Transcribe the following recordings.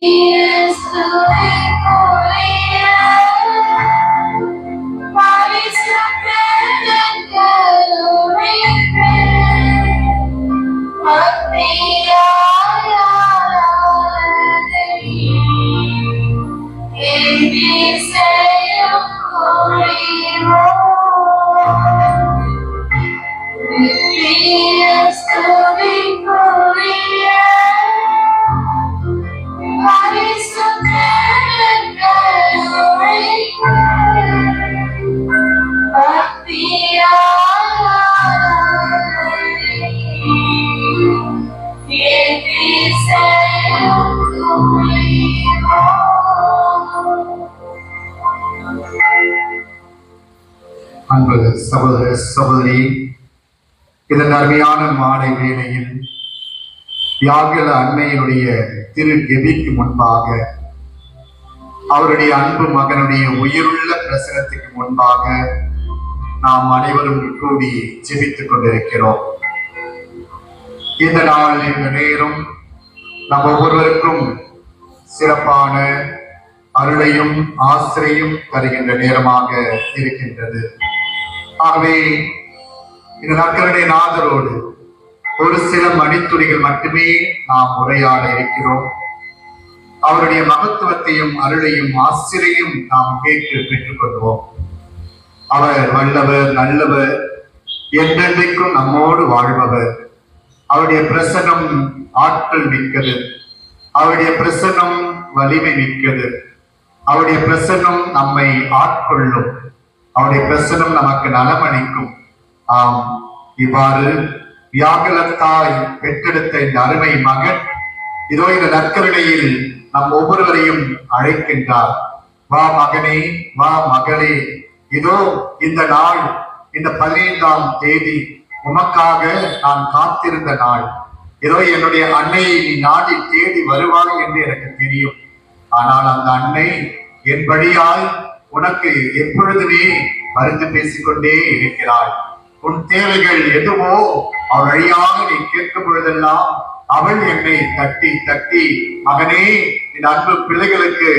is doing Korea. What is your friend and gathering friend? What the அன்பு சகோதர சகோதரி, இதன் அருமையான மாலை வேளையில் தியாக அன்னையினுடைய திரு கெபிக்கு முன்பாக, அவருடைய அன்பு மகனுடைய உயிருள்ள பிரசனத்துக்கு முன்பாக நாம் அனைவரும் கூடி ஜெபித்துக் கொண்டிருக்கிறோம். இந்த நாள், இந்த நேரம் நம் ஒவ்வொருவருக்கும் சிறப்பான அருளையும் ஆசிரியும் தருகின்ற நேரமாக இருக்கின்றது. ஆகவே இந்த நற்கருணை நாதரோடு ஒரு சில மணித்துளிகள் மட்டுமே நாம் உரையாட இருக்கிறோம். அவருடைய மகத்துவத்தையும் அருளையும் ஆசிரியையும் நாம் கேட்டு பெற்றுக் கொள்வோம். அவர் வல்லவர், நல்லவர், என்றென்றைக்கும் நம்மோடு வாழ்பவர். அவருடைய பிரசனம் ஆற்றல் மிக்கது, அவருடைய பிரசனம் வலிமை மிக்கது, அவருடைய பிரசனம் நம்மை ஆட்கொள்ளும், அவருடைய பிரசனம் நமக்கு நலமளிக்கும். ஆம், இவ்வாறு வியாகுலத்தாய் பெற்றெடுத்த இந்த அருமை மகன் இதோ இந்த நற்கருணையில் நம் ஒவ்வொருவரையும் அழைக்கின்றார். வா மகனே, வா மகளே, இதோ இந்த நாள், இந்த 15ஆம் தேதி உமக்காக நான் காத்திருந்த நாள். இதோ என்னுடைய அன்னையை நீ நாடி தேடி வருவாய் என்று எனக்கு தெரியும். ஆனால் அந்த அன்னை என் வழியாய் உனக்கு எப்பொழுதுமே மருந்து பேசிக்கொண்டே இருக்கிறாள். உன் தேவைகள் எதுவோ அவள் வழியாக நீ கேட்கும் பொழுதெல்லாம் அவள் என்னை தட்டி தட்டி, மகனே, என் அன்பு பிள்ளைகளுக்கு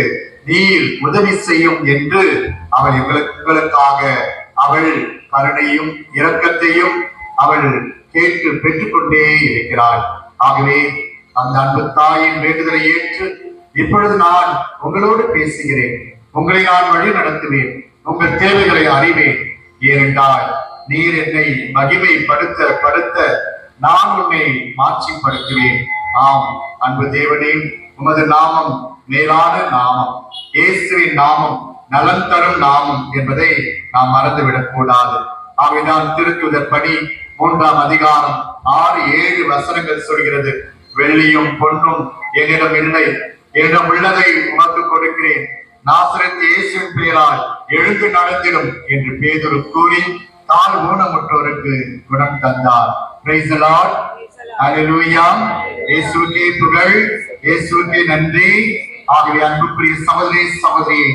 நீர் உதவி செய்யும் என்று அவள் உங்களுக்காக அவள் கருணையும் இரக்கத்தையும் அவள் கேட்டு பெற்றுக்கொண்டே இருக்கிறாள். ஆகவே அந்த அன்பு தாயின் வேண்டுதலை ஏற்று இப்பொழுது நான் உங்களோடு பேசுகிறேன். உங்களை நான் வழி நடத்துவேன், உங்கள் தேவைகளை அறிவேன். ஏனென்றால் நீர் என்னை மகிமைப்படுத்த நான் உன்னை மாட்சிப்படுத்துவேன். ஆம் அன்பு தேவனே, உமது நாமம் மேலான நாமம், இயேசுவின் நாமம் நலன் தரும் நாமம் என்பதை நாம் மறந்துவிடக் கூடாது. ஆகைதான் திருத்துதர் பணி 3ஆம் அதிகாரம் 6-7 வசனங்கள் சொல்கிறது. வெள்ளியும் பொன்னும் என்னிடம் இல்லை, என்னிடம் உள்ளதை உனக்கு கொடுக்கிறேன். நாசரேத்து இயேசுவின் பெயரால் எழுந்து நடந்திடும் என்று பேதுரு கூறி தாழ் ஊனமுற்றோருக்கு குணம் தந்தார். Praise the Lord. Hallelujah. இயேசுவுக்கே புகழ், இயேசுவுக்கே நன்றி. ஆகவே அன்புக்குரிய சகோதரி சகோதரியே,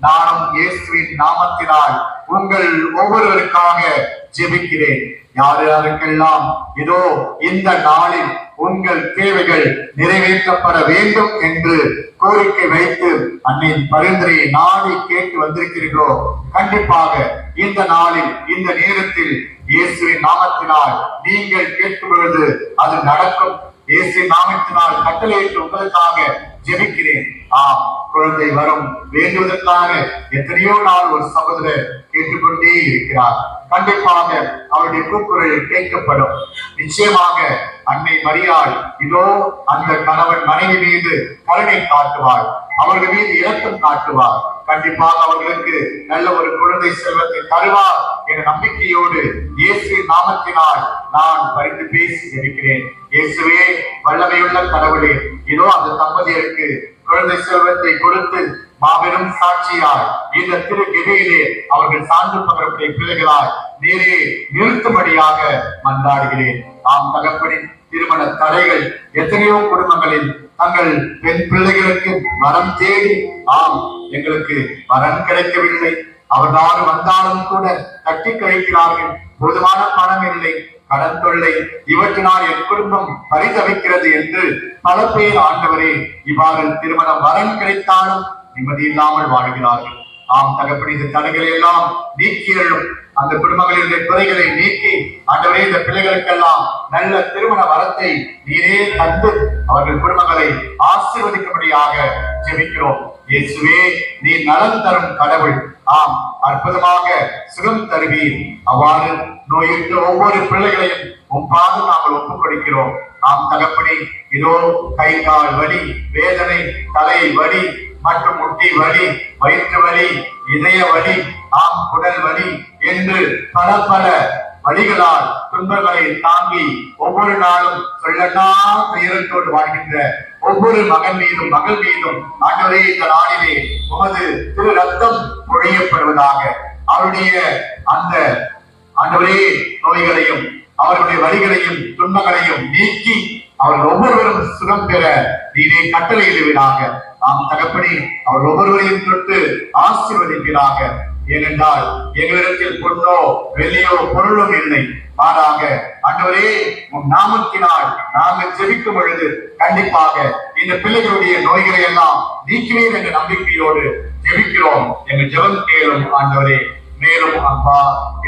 நானும் இயேசுவின் நாமத்தினால் உங்கள் ஒவ்வொருவருக்காக ஜெபிக்கிறேன். யார் யாருக்கெல்லாம் இதோ இந்த நாளில் உங்கள் தேவைகள் நிறைவேற்றப்பட வேண்டும் என்று கோரிக்கை வைத்து அன்னையின் பரிந்துரையை நாடி கேட்டு வந்திருக்கிறீர்களோ, கண்டிப்பாக இந்த நாளில் இந்த நேரத்தில் இயேசுவின் நாமத்தினால் நீங்கள் கேட்கும் பொழுது அது நடக்கும். இயேசுவின் நாமத்தினால் கட்டளையிட்டு உங்களுக்காக ஜெபிக்கிறேன். குழந்தை வரும் வேண்டுவதற்காக எத்தனையோ நாள் ஒரு சகோதரர் கேட்டுக்கொண்டே இருக்கிறார். கண்டிப்பாக அவருடைய கூக்குரல் கேட்கப்படும். நிச்சயமாக அன்னை மரியாள் இதோ அந்த கணவன் மனைவி மீது கருணை காட்டுவார், அவர்கள் மீது இரக்கம் காட்டுவார். கண்டிப்பாக அவர்களுக்கு நல்ல ஒரு குழந்தை செல்வத்தை தருவார் என்ற நம்பிக்கையோடு இயேசுவின் நாமத்தினால் நான் பரிந்து பேசி இருக்கிறேன். இயேசுவே வல்லமையுள்ள கடவுளே, இதோ அந்த தம்பதியருக்கு குழந்தை செல்வத்தை கொடுத்து மாபெரும் சாட்சியாய் இந்த திரு கெபியிலே அவர்கள் சான்று பகரக்கூடிய பிள்ளைகளாய் நீரே நிறுத்தும்படியாக மன்றாடுகிறேன். ஆம் தகப்பனின் திருமண தடைகள் எத்தனையோ குடும்பங்களில் தங்கள் பெண் பிள்ளைகளுக்கு வரம் தேடி, ஆம் எங்களுக்கு வரன் கிடைக்கவில்லை, அவர்தான் வந்தாலும் கூட தட்டி கழிக்கிறார்கள், போதுமான பணம் இல்லை, கடன் தொல்லை இவற்றினால் என் குடும்பம் பரிதவிக்கிறது என்று பல பேர் ஆண்டவரே இவ்வாறு திருமணம் வரன் கிடைத்தாலும் நிம்மதி இல்லாமல் வாழ்கிறார்கள். ஆம் தகப்படி இந்த தடைகளை எல்லாம் நீக்கியலும் அந்த குடும்பங்களின் குறைகளை நீக்கி ஆண்டவரே இந்த பிள்ளைகளுக்கெல்லாம் நல்ல திருமண வரத்தை நீரே தந்து அவர்கள் குடும்பங்களை ஆசீர்வதிக்கும்படியாக ஜெபிக்கிறோம். இயேசுவே நீ நலன் தரும் கடவுள். ஆம் அற்புதமாக சுகம் தருவீர். அவ்வாறு நோயுற்ற ஒவ்வொரு பிள்ளைகளையும் உம்பாக நாங்கள் ஒப்புக் கொடுக்கிறோம். ஆம் தகப்படி இதோ கை கால் வலி, வேதனை, தலை வலி மற்றும் முட்டி வலி, வயிற்று வலி, இதய வலி, ஆம் குடல் வலி என்று பல பல வழிகளால் துன்பங்களை தாங்கி ஒவ்வொரு நாளும் சொல்லனா துயரத்தோடு வாழ்கின்ற ஒவ்வொரு மகன் மீதும் மகள் மீதும் ஆண்டவரே இந்த நாளிலே உமது திரு ரத்தம் பொழியப்படுவதாக. அவருடைய அந்த ஆண்டவரே நோய்களையும் அவர்களுடைய வழிகளையும் துன்பங்களையும் நீக்கி அவர்கள் ஒவ்வொருவரும் சுகம் பெற நீரே கட்டளையிடுவீராக. நாம் தகப்படி அவர் ஒவ்வொருவரையும் தொட்டு ஆசீர்வதிப்பீராக. ஏனென்றால் எங்களிடத்தில் பொன்னோ வெள்ளியோ பொருளும் இல்லை, மாறாக ஆண்டவரே உன் நாமத்தினால் நாங்கள் ஜெபிக்கும் பொழுது கண்டிப்பாக இந்த பிள்ளைகளுடைய நோய்களை எல்லாம் நீக்குவீர் என்ற நம்பிக்கையோடு ஜெபிக்கிறோம். எங்கள் ஜெபம் கேளும் ஆண்டவரே. மேலும் அப்பா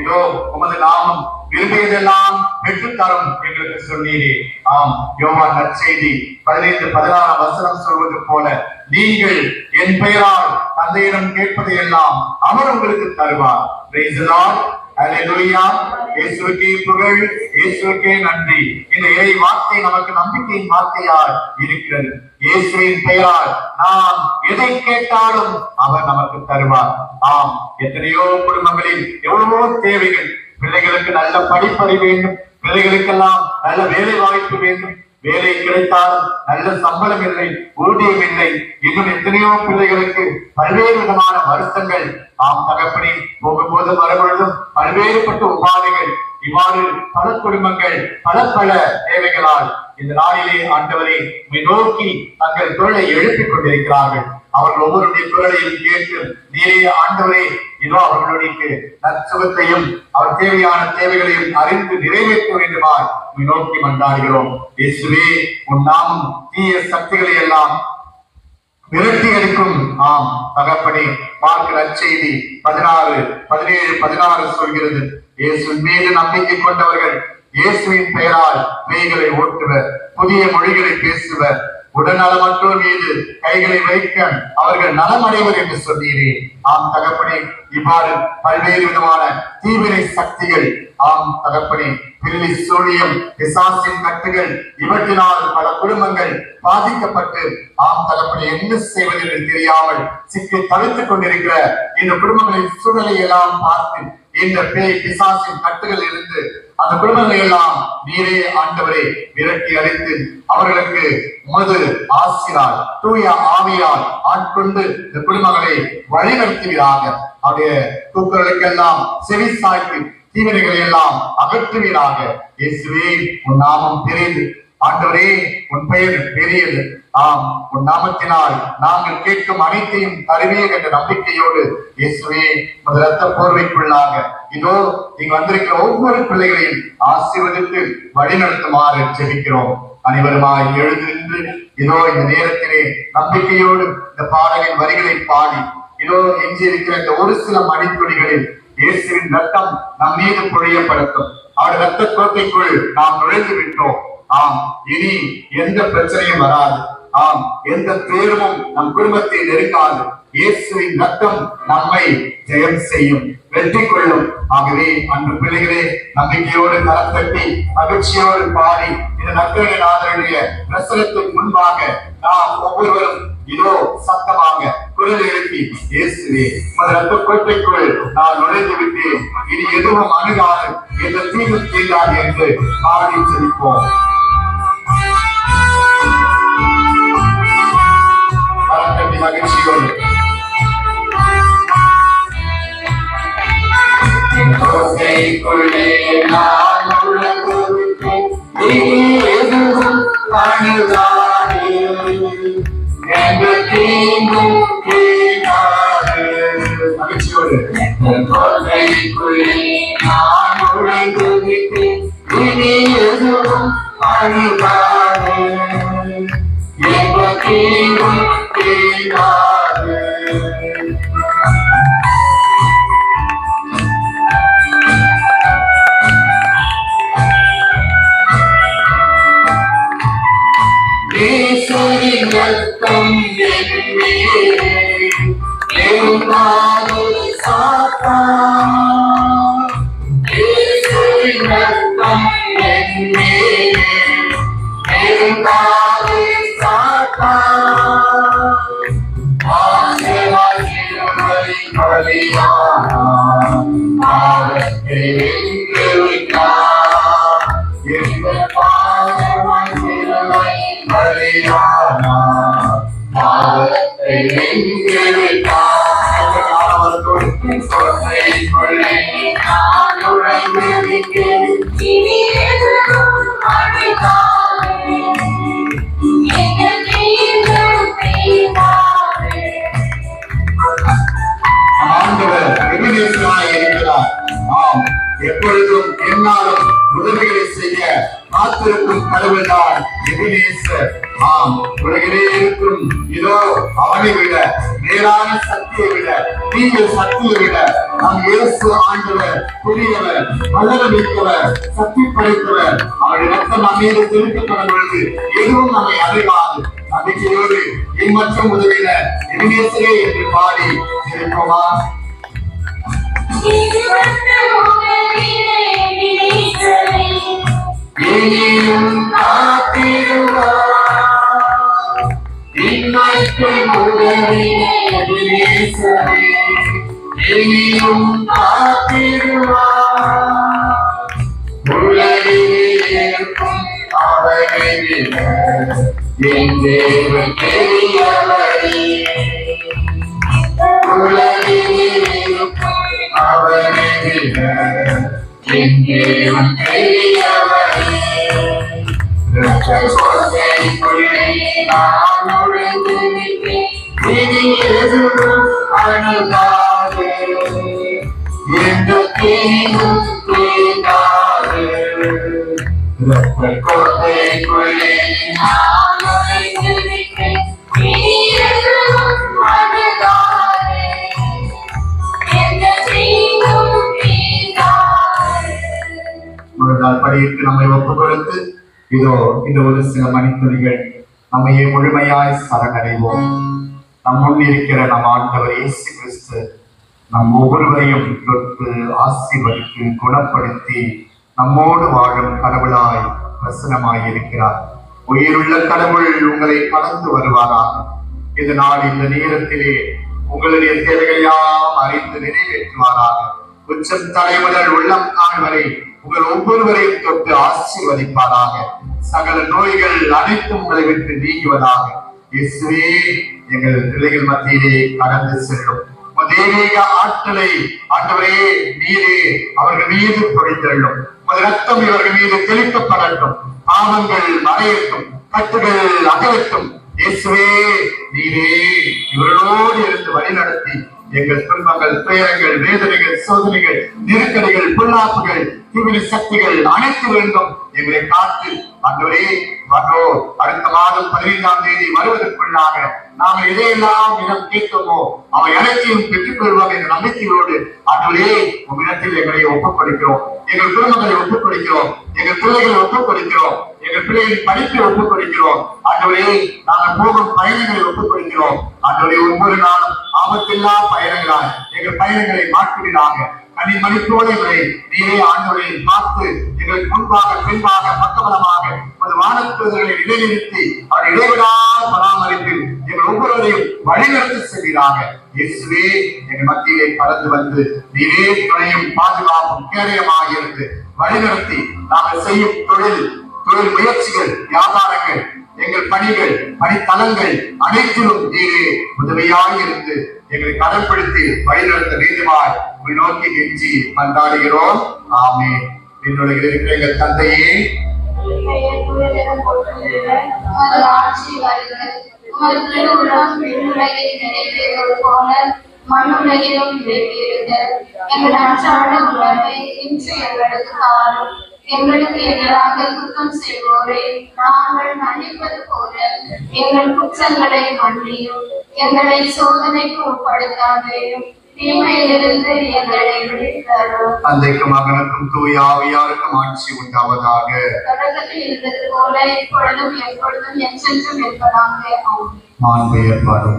இதோ உமது நாமம் விரும்பியதெல்லாம் பெற்றுத்தரும் எங்களுக்கு சொன்னீரே. ஆம் யோவான் நற்செய்தி 15-16 வசனம் சொல்வது போல நீங்கள் என் பெயரால் தந்தையிடம் கேட்பதை எல்லாம் அவர் உங்களுக்கு தருவார். Praise the Lord. Hallelujah. இயேசுவுக்கே புகழ், இயேசுவுக்கே நன்றி. இந்த இறை வார்த்தை நமக்கு நம்பிக்கையின் வார்த்தையால் இருக்கிறது. இயேசுவின் பெயரால் நாம் எதை கேட்டாலும் அவர் நமக்கு தருவார். ஆம் எத்தனையோ குடும்பங்களில் எவ்வளவோ தேவைகள். பிள்ளைகளுக்கு நல்ல படிப்பறிவு வேண்டும், பிள்ளைகளுக்கெல்லாம் நல்ல வேலை வாய்ப்பு வேண்டும், வேலை கிடைத்தாலும் நல்ல சம்பளம் இல்லை, ஊதியம் இல்லை. இன்னும் எத்தனையோ பிள்ளைகளுக்கு பல்வேறு விதமான வருத்தங்கள். ஆம் தகப்படி போகும்போது மறுபொழுதும் பல்வேறுபட்ட உபாதைகள். இவ்வாறு பல குடும்பங்கள் பல பல தேவைகளால் இந்த நாளிலே ஆண்டவரை நோக்கி தங்கள் குரலை எழுப்பிக் கொண்டிருக்கிறார்கள். அவர்கள் ஒவ்வொருடைய குரலையும் கேட்டு நீரே ஆண்டவரே இதோ அவர்களுடைய நற்சுகத்தையும் அவர் தேவையான தேவைகளையும் அறிந்து நிறைவேற்ற வேண்டுமாய் நோக்கி மன்றாடுகிறோம். இயேசுவே உன் நாமம் தீய சக்திகளை எல்லாம் விரட்டி அடிக்கும். ஆம் தகப்பனே மார்க் நற்செய்தி 16-17-16 சொல்கிறது, இயேசுவின் மீது நம்பிக்கை கொண்டவர்கள் இயேசுவின் பெயரால் பேய்களை ஓட்டுவர், புதிய மொழிகளை பேசுவர், உடல்நலமற்றோர் மீது கைகளை வைக்க அவர்கள் நலமடைவர் என்று சொன்னீரே. ஆம் தகப்பனே இவ்வாறு பல்வேறு விதமான தீவிரை சக்திகள், ஆம் தகப்பனே பில்லி சூழியம், பிசாசின் கட்டுகள், இவற்றினால் பல குடும்பங்கள் பாதிக்கப்பட்டு ஆம் தகப்பனே என்ன செய்வது என்று தெரியாமல் சிக்கி தவித்துக் கொண்டிருக்கிற இந்த குடும்பங்களின் சூழலை எல்லாம் பார்த்து இந்த பேய் பிசாசின் கட்டுகள் இருந்து அந்த குடும்பங்களை எல்லாம் நீரே ஆண்டவரே விரட்டி அடித்து அவர்களுக்கு உமது ஆசிரால் தூய ஆவியால் ஆட்கொண்டு இந்த குடும்பங்களை வழிநடத்துவீராக. அவருடைய தூக்குகளுக்கெல்லாம் செவி சாய்த்து தீவினைகளை எல்லாம் அகற்றுவீராக. இயேசுவே உன் நாமம் பெரியது, ஆண்டவரே உன் பெயர் பெரியது. ஆம் உன் நாமத்தினால் நாங்கள் கேட்கும் அனைத்தையும் தருவீர் என்ற நம்பிக்கையோடு இயேசுவே உமது இரத்த போர்வைக்குள்ளாக இதோ இங்கு வந்திருக்கிற ஒவ்வொரு பிள்ளைகளையும் ஆசீர்வதித்து வழிநடத்துமாறு ஜெபிக்கிறோம். அனைவருமாய் எழுந்து நின்று இதோ இந்த நேரத்திலே நம்பிக்கையோடு இந்த பாடலின் வரிகளை பாடி இதோ எஞ்சி இருக்கிற இந்த ஒரு சில மணித்துளிகளில் இயேசுவின் ரத்தம் நம் மீது பொழியப்படுத்தும். அவருடைய ரத்த கோட்டைக்குள் நாம் நுழைந்து விட்டோம். ஆம் இனி எந்த பிரச்சனையும் வராது. ஆம் எந்த தேர்வும் நம் குடும்பத்தை நெருங்காது. இயேசுவின் ரத்தம் நம்மை ஜெயம் செய்யும், வெற்றி கொள்ளும். ஆகவே அன்று பிள்ளைகளே நம்பிக்கையோடு கரம் தட்டி மகிழ்ச்சியோடு பாடி இந்த நற்கருணையாளருடைய பிரசனத்துக்கு முன்பாக நாம் ஒவ்வொருவரும் இதோ சத்தமாக குரல் எழுப்பி இயேசுவே உமது ரத்த கோட்டைக்குள் நான் நுழைந்து விட்டேன், இனி எதுவும் அணுகாது, எந்த தீங்கும் தீண்டாது என்று பாடி ஜெபிப்போம். மகிழ்ச்சியோடு கோட்டைக்குள்ளே நான் நுழைந்துவிட்டேன், இனி எதுவும் அணுகாது, எந்த தீங்கும் தீண்டாது. மகிழ்ச்சியோடு கோட்டைக்குள்ளே நான் நுழைந்துவிட்டேன், இனி அணுகாது எந்த தீங்கும் தீராது. இயேசுவின் ரத்தம் என் மீது எழுந்தாது சாத்தான். இயேசுவின் ரத்தம் என் மீது எழுந்தாது சாத்தான். ஆசையாய் சிலுவை பலியானார், பாவத்தை வென்று விட்டார். எங்கள் பாவமாய் சிலுவை பலியானார், பாவத்தை வென்று விட்டார். அவர் கொடுக்கும் கொள்ளைக்குள்ளே நான் நுழைந்திருக்கிறேன். இனி எதுவும் அணுகாது எந்த தீங்கும் தீராது. ஆண்டவர் எபினேசராய் இருக்கிறார். ஆம், எப்பொழுதும் என்னாலும் உதவிகளை செய்ய காத்திருக்கும் கடவுள்தான் எபினேசர். ஆம், உலகிலே இருக்கும் இதோ அவனை விட நேரான சக்தியை விட தீய சக்தியை விட நம் இயேசு ஆண்டவர் பெரியவர், வல்லமைமிக்கவர், சக்தி படைத்தவர். அவருடைய ரத்தம் நம் மீது தெளிக்கப்படும் பொழுது எதுவும் நம்மை அடையாது. நம்பிக்கையோடு இம்மற்றும் உதவின எபினேசரே என்று பாடி இருப்போமா? இனியும் காத்திடுவார், இன்மைக்கும் உதவின எபினேசரே. இனியும் காத்திடுவார், உலகிலே இருக்கும் அவரை விட என் தேவன் பெரியவரே. உலகிலே இருக்கும் அவரை விட என் தேவன் பெரியவரே. இரட்சகர் கொள்கைக்குள்ளே நான் நுழைந்திருக்கிறேன். இனி எதுவும் அணுகாது எந்த தீங்கும் தீராது. இரட்சகர் கொள்கைக்குள்ளே நான் நுழைந்திருக்கிறேன். இனி எதுவும் அணுகாது எந்த தீங்கும் தீராது. ஒரு நாள் படியிட்டு நம்மை ஒப்புக் கொடுத்து இதோ இந்த ஒரு சில மணித்துளிகள் நம்மையே முழுமையாய் சரணடைவோம். நம் முன் இருக்கிற நம் ஆண்டவர் இயேசு கிறிஸ்து நம் ஒவ்வொருவரையும் தொட்டு ஆசீர்வதித்து குணப்படுத்தி நம்மோடு வாழும் கடவுளாய் பிரசன்னமாய் இருக்கிறார். உயிருள்ள கடவுள் உங்களை கடந்து வருவாராக. இந்த நாள் இந்த நேரத்திலே உங்களுடைய தேவைகளையாம் அறிந்து நிறைவேற்றுவாராக. உச்சம் தலை முதல் உள்ளம் கால் வரை உங்கள் ஒவ்வொருவரையும் தொட்டு ஆசீர்வதிப்பாராக. சகல நோய்கள் அனைத்தும் உங்களை விட்டு நீங்குவதாக. இயேசுவே, எங்கள் பிள்ளைகள் மத்தியிலே கடந்து செல்லும் தெய்வீக ஆற்றலை ஆண்டவரே நீரே அவர்கள் மீது பொழிந்தள்ளும். உமது ரத்தம் இவர்கள் மீது தெளிக்கப்படட்டும். பாவங்கள் மறையட்டும், கட்டுகள் அகலட்டும். இயேசுவே, நீரே இவர்களோடு இருந்து வழிநடத்தி எங்கள் துன்பங்கள், துயரங்கள், வேதனைகள், சோதனைகள், நெருக்கடிகள், பொல்லாப்புகள், தீவிர சக்திகள் அனைத்திலிருந்தும் எங்களை காத்து ஆண்டவரே வந்தோ அடுத்த மாதம் 15ஆம் தேதி வருவதற்குள்ளாக நாங்கள் எதையெல்லாம் இடம் கேட்கோமோ அவை அனைத்தையும் பெற்றுக் கொள்வோம் என்ற நம்பிக்கையோடு ஆண்டவரே உங்களிடத்தில் எங்களை ஒப்புக் கொடுக்கிறோம். எங்கள் குடும்பங்களை ஒப்புக் கொடுக்கிறோம். எங்கள் பிள்ளைகளை ஒப்புக் கொடுக்கிறோம். எங்கள் பிள்ளைகளின் படிப்பை ஒப்புக் கொடுக்கிறோம். ஆண்டவரே நாங்கள் போகும் பயணங்களை ஒப்புக் கொடுக்கிறோம். ஆண்டவரே ஒவ்வொரு நாளும் ஆபத்தில்லா பயணங்களாய் எங்கள் பயணங்களை மாற்றுகிறாங்க. கனி மணிப்போடு எங்களை நீரே ஆண்டவரை பார்த்து எங்களுக்கு முன்பாக பின்பாக பக்கபலமாக ஒரு வானத்துவர்களை நிலைநிறுத்தி அவர் இடைவிடாத பராமரிப்பில் எங்கள் ஒவ்வொருவரையும் வழிநடத்தி செல்கிறாங்க. இயேசுவே, எங்கள் மத்தியிலே கடந்து வந்து நீரே துணையும் பாதுகாப்பும் கேடயமாக இருந்து வழிநடத்தி நாங்கள் செய்யும் தொழில் முயற்சிகள், வியாபாரங்கள், எங்கள் பணிகள், பணித்தலங்கள் அனைத்திலும் நீரே உதவியாக இருந்து எங்களை கடன்படுத்தி வழிநடத்த வேண்டுமாய் உங்களை நோக்கி கெஞ்சி மன்றாடுகிறோம். ஆமென். என்னுடைய இருக்கிற எங்கள் தந்தையே, மண்ணுலகிலும் நிறைவேறுக. எங்கள் அன்றாட உணவை இன்று எங்களுக்கு தாரும். எங்களுக்கு எதிராக குற்றம் செய்வோரை நாங்கள் மன்னிப்பது போல எங்கள் குற்றங்களை மன்னியும். எங்களை சோதனைக்கு உட்படுத்தாதையும் தீமையிலிருந்து எங்களை விடுவித்தரும். தந்தைக்கும் மகனுக்கும் தூய ஆவியாருக்கும் ஆட்சி உண்டாவதாக. தொடக்கத்தில் இருந்தது போல இப்பொழுதும் எப்பொழுதும் என்றென்றும் இருப்பதாக. ஆமென். மாண்பு ஏற்பாடு.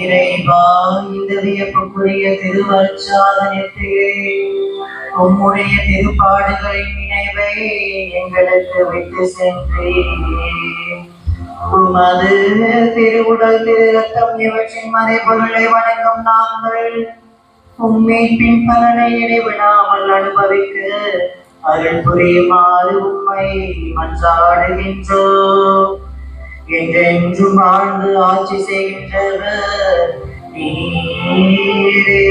இறைவா, இந்த வியப்புக்குரிய திருவருட்சாதனத்திலே உம்முடைய திருப்பாடுகளின் நினைவை எங்களுக்கு விட்டு சென்றீர். உமது திருவுடல் திரு ரத்தம் இவற்றின் மறைபொருளை வணங்கும் நாங்கள் உம்மீட்பின் பலனை இடைவிடாமல் அனுபவிக்க அருள் புரியுமாறு உம்மை மன்றாடுகின்றோம். என்றென்றும் வாழ்ந்து ஆட்சி செய்கின்றவர் நீரே.